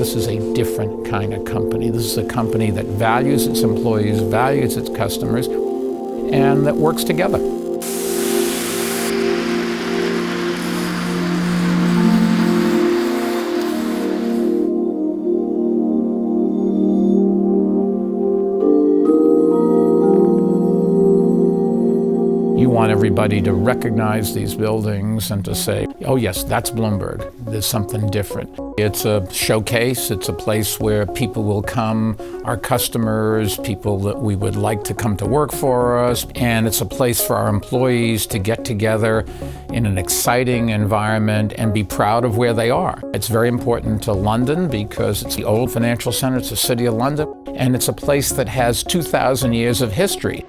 this is a different kind of company. This is a company that values its employees, values its customers, and that works together. You want everybody to recognize these buildings and to say, oh yes, that's Bloomberg. There's something different. It's a showcase. It's a place where people will come, our customers, people that we would like to come to work for us. And it's a place for our employees to get together in an exciting environment and be proud of where they are. It's very important to London because it's the old financial center. It's the city of London. And it's a place that has 2,000 years of history.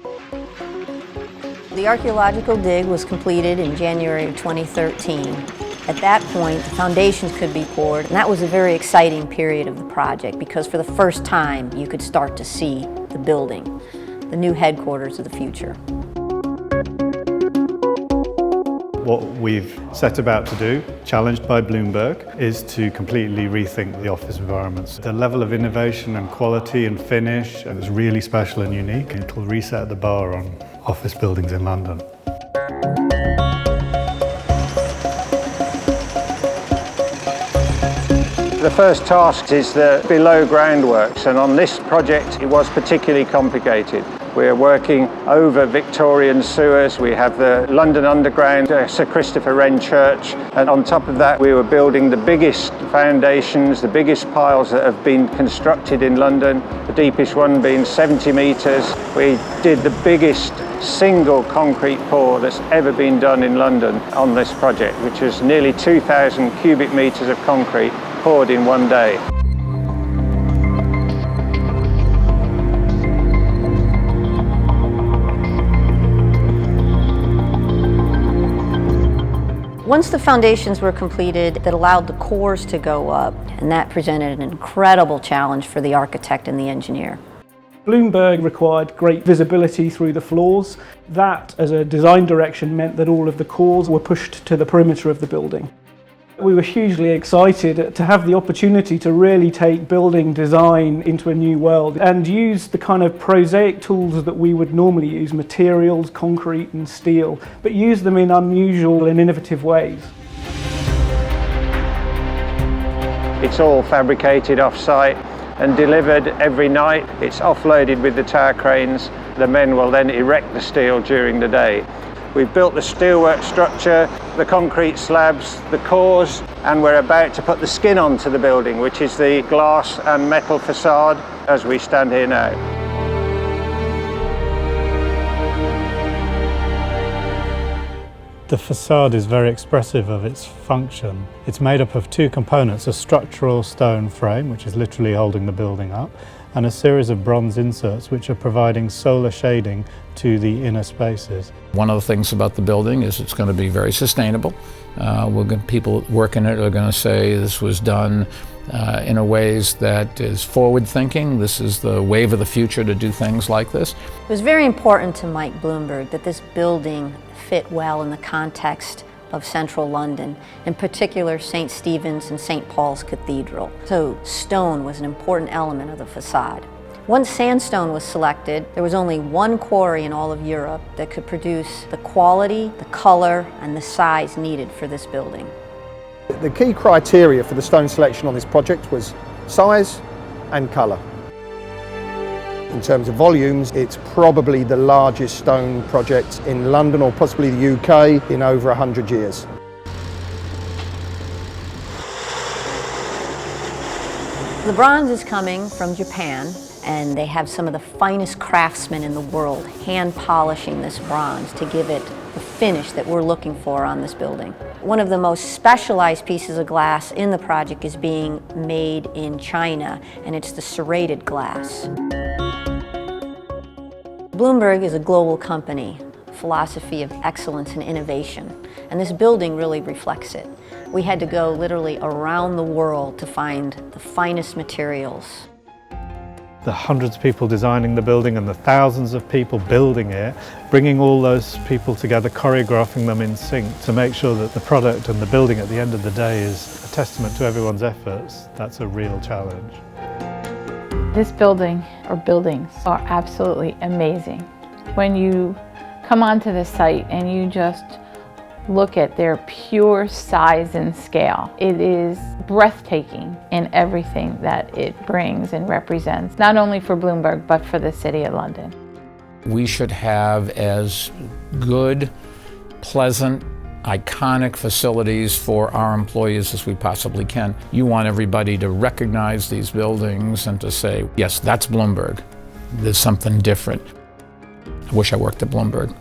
The archaeological dig was completed in January of 2013. At that point, the foundations could be poured, and that was a very exciting period of the project because for the first time you could start to see the building, the new headquarters of the future. What we've set about to do, challenged by Bloomberg, is to completely rethink the office environments. The level of innovation and quality and finish is really special and unique, and it will reset the bar on office buildings in London. The first task is the below ground works, and on this project it was particularly complicated. We're working over Victorian sewers. We have the London Underground, Sir Christopher Wren Church, and on top of that we were building the biggest foundations, the biggest piles that have been constructed in London, the deepest one being 70 metres. We did the biggest single concrete pour that's ever been done in London on this project, which was nearly 2,000 cubic metres of concrete poured in one day. Once the foundations were completed, that allowed the cores to go up, and that presented an incredible challenge for the architect and the engineer. Bloomberg required great visibility through the floors. That, as a design direction, meant that all of the cores were pushed to the perimeter of the building. We were hugely excited to have the opportunity to really take building design into a new world and use the kind of prosaic tools that we would normally use, materials, concrete and steel, but use them in unusual and innovative ways. It's all fabricated off-site and delivered every night. It's offloaded with the tower cranes. The men will then erect the steel during the day. We've built the steelwork structure, the concrete slabs, the cores, and we're about to put the skin onto the building, which is the glass and metal facade as we stand here now. The facade is very expressive of its function. It's made up of two components, a structural stone frame, which is literally holding the building up, and a series of bronze inserts which are providing solar shading to the inner spaces. One of the things about the building is it's going to be very sustainable. People working it are going to say this was done in a ways that is forward-thinking. This is the wave of the future to do things like this. It was very important to Mike Bloomberg that this building fit well in the context of central London, in particular St. Stephen's and St. Paul's Cathedral. So stone was an important element of the facade. Once sandstone was selected, there was only one quarry in all of Europe that could produce the quality, the color, and the size needed for this building. The key criteria for the stone selection on this project was size and color. In terms of volumes, it's probably the largest stone project in London or possibly the UK in over 100 years. The bronze is coming from Japan, and they have some of the finest craftsmen in the world hand polishing this bronze to give it the finish that we're looking for on this building. One of the most specialized pieces of glass in the project is being made in China, and it's the serrated glass. Bloomberg is a global company, philosophy of excellence and innovation, and this building really reflects it. We had to go literally around the world to find the finest materials. The hundreds of people designing the building and the thousands of people building it, bringing all those people together, choreographing them in sync to make sure that the product and the building at the end of the day is a testament to everyone's efforts, that's a real challenge. This building, or buildings, are absolutely amazing. When you come onto the site and you just look at their pure size and scale, it is breathtaking in everything that it brings and represents, not only for Bloomberg, but for the City of London. We should have as good, pleasant, iconic facilities for our employees as we possibly can. You want everybody to recognize these buildings and to say, yes, that's Bloomberg. There's something different. I wish I worked at Bloomberg.